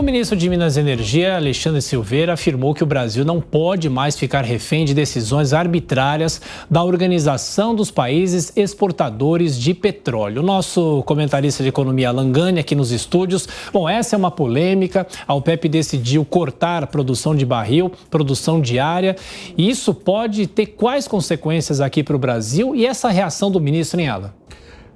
O ministro de Minas e Energia, Alexandre Silveira, afirmou que o Brasil não pode mais ficar refém de decisões arbitrárias da Organização dos Países Exportadores de Petróleo. O nosso comentarista de economia, Alan Gani, aqui nos estúdios. Bom, essa é uma polêmica. A OPEP decidiu cortar a produção de barril, produção diária. E isso pode ter quais consequências aqui para o Brasil? E essa reação do ministro, hein, Alan?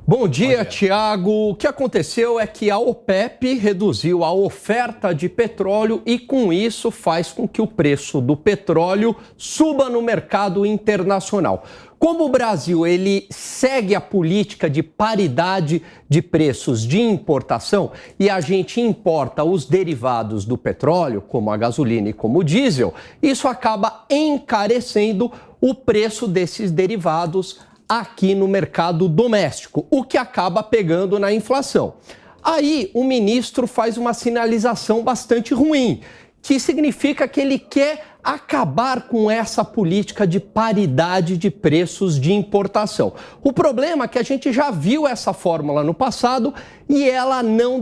Bom dia, Tiago. O que aconteceu é que a OPEP reduziu a oferta de petróleo e, com isso, faz com que o preço do petróleo suba no mercado internacional. Como o Brasil ele segue a política de paridade de preços de importação e a gente importa os derivados do petróleo, como a gasolina e como o diesel, isso acaba encarecendo o preço desses derivados aqui no mercado doméstico, o que acaba pegando na inflação. Aí o ministro faz uma sinalização bastante ruim, que significa que ele quer acabar com essa política de paridade de preços de importação. O problema é que a gente já viu essa fórmula no passado e ela não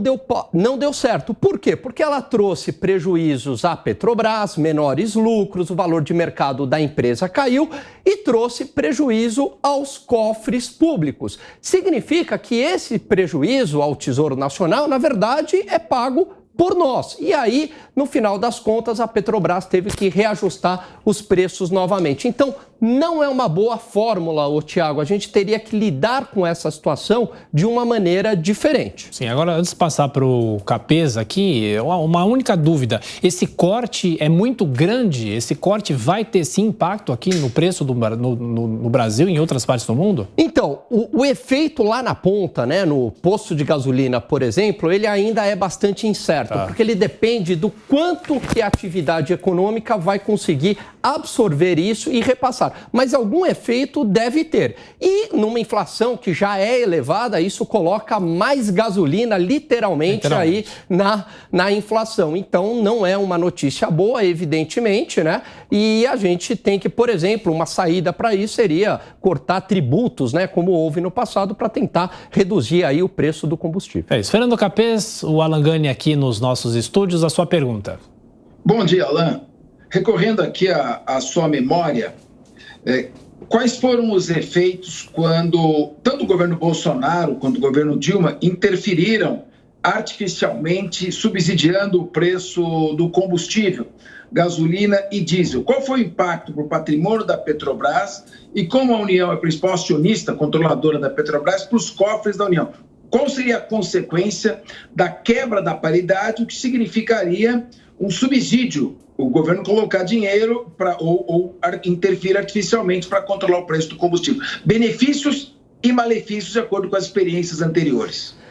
deu certo. Por quê? Porque ela trouxe prejuízos à Petrobras, menores lucros, o valor de mercado da empresa caiu e trouxe prejuízo aos cofres públicos. Significa que esse prejuízo ao Tesouro Nacional, na verdade, é pago por nós. E aí, no final das contas, a Petrobras teve que reajustar os preços novamente. Então, não é uma boa fórmula, Tiago. A gente teria que lidar com essa situação de uma maneira diferente. Sim, agora, antes de passar para o Capês aqui, uma única dúvida. Esse corte é muito grande? Esse corte vai ter, sim, impacto aqui no preço no Brasil e em outras partes do mundo? Então, o efeito lá na ponta, né, no posto de gasolina, por exemplo, ele ainda é bastante incerto. Porque ele depende do quanto que a atividade econômica vai conseguir absorver isso e repassar. Mas algum efeito deve ter. E numa inflação que já é elevada, isso coloca mais gasolina, literalmente. Aí na inflação. Então, não é uma notícia boa, evidentemente, né? E a gente tem que, por exemplo, uma saída para isso seria cortar tributos, né? Como houve no passado, para tentar reduzir aí o preço do combustível. É isso. Fernando Capês, o Alan Gani aqui nos nossos estúdios, a sua pergunta. Bom dia, Alan. Recorrendo aqui à sua memória, quais foram os efeitos quando tanto o governo Bolsonaro quanto o governo Dilma interferiram artificialmente subsidiando o preço do combustível, gasolina e diesel? Qual foi o impacto para o patrimônio da Petrobras e como a União é a principal acionista controladora da Petrobras para os cofres da União? Qual seria a consequência da quebra da paridade, o que significaria um subsídio, o governo colocar dinheiro ou interferir artificialmente para controlar o preço do combustível? Benefícios e malefícios de acordo com as experiências anteriores.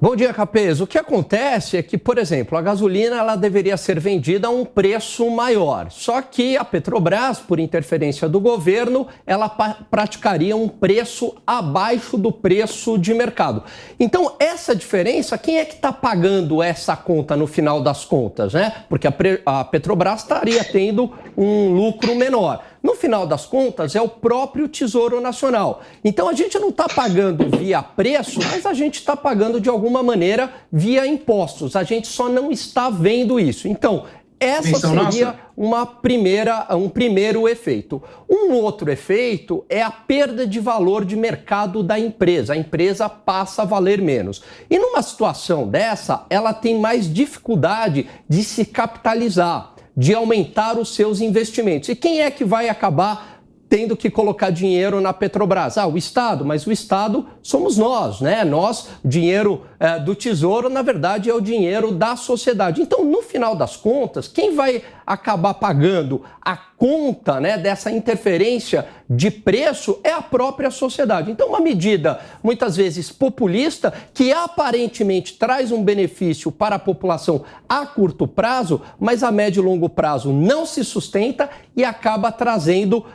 Bom dia, Capês. O que acontece é que, por exemplo, a gasolina ela deveria ser vendida a um preço maior. Só que a Petrobras, por interferência do governo, ela praticaria um preço abaixo do preço de mercado. Então, essa diferença, quem é que está pagando essa conta no final das contas, né? Porque a Petrobras estaria tendo um lucro menor. No final das contas, é o próprio Tesouro Nacional. Então, a gente não está pagando via preço, mas a gente está pagando de alguma maneira via impostos. A gente só não está vendo isso. Então, essa seria um primeiro efeito. Um outro efeito é a perda de valor de mercado da empresa. A empresa passa a valer menos. E numa situação dessa, ela tem mais dificuldade de se capitalizar, de aumentar os seus investimentos. E quem é que vai acabar tendo que colocar dinheiro na Petrobras? O Estado, mas o Estado somos nós, né? Nós, o dinheiro do Tesouro, na verdade, é o dinheiro da sociedade. Então, no final das contas, quem vai acabar pagando a conta, né, dessa interferência de preço é a própria sociedade. Então, uma medida, muitas vezes, populista, que aparentemente traz um benefício para a população a curto prazo, mas a médio e longo prazo não se sustenta e acaba trazendo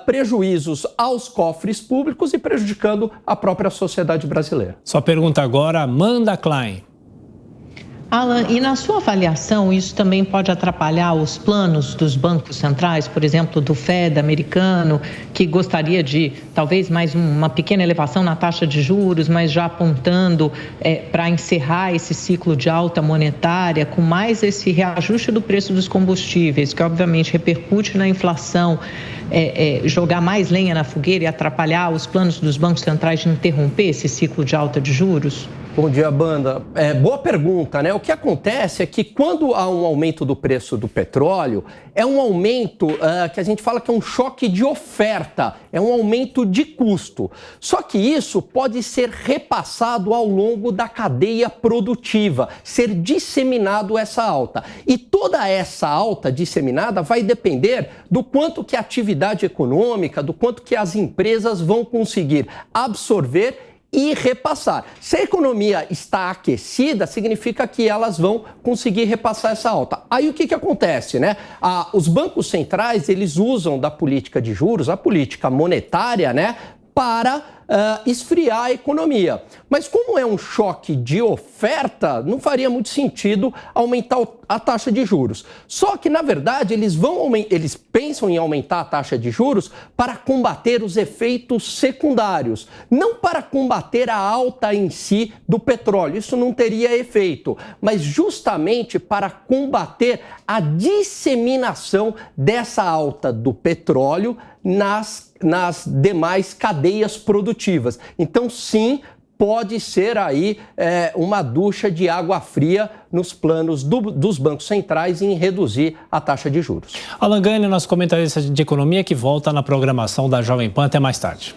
prejuízos aos cofres públicos e prejudicando a própria sociedade brasileira. Sua pergunta agora, Amanda Klein. Alan, e na sua avaliação, isso também pode atrapalhar os planos dos bancos centrais, por exemplo, do Fed americano, que gostaria de talvez mais uma pequena elevação na taxa de juros, mas já apontando para encerrar esse ciclo de alta monetária, com mais esse reajuste do preço dos combustíveis, que obviamente repercute na inflação, jogar mais lenha na fogueira e atrapalhar os planos dos bancos centrais de interromper esse ciclo de alta de juros? Bom dia, Banda. Boa pergunta, né? O que acontece é que quando há um aumento do preço do petróleo, é um aumento que a gente fala que é um choque de oferta, é um aumento de custo. Só que isso pode ser repassado ao longo da cadeia produtiva, ser disseminado essa alta. E toda essa alta disseminada vai depender do quanto que a atividade econômica, do quanto que as empresas vão conseguir absorver e repassar. Se a economia está aquecida, significa que elas vão conseguir repassar essa alta. Aí o que acontece, né? Os bancos centrais, eles usam da política de juros, a política monetária, né, para esfriar a economia. Mas como é um choque de oferta, não faria muito sentido aumentar a taxa de juros. Só que, na verdade, eles pensam em aumentar a taxa de juros para combater os efeitos secundários, não para combater a alta em si do petróleo. Isso não teria efeito, mas justamente para combater a disseminação dessa alta do petróleo nas demais cadeias produtivas. Então, sim, pode ser aí uma ducha de água fria nos planos dos bancos centrais em reduzir a taxa de juros. Alan Gani, nosso comentarista de economia, que volta na programação da Jovem Pan. Até mais tarde.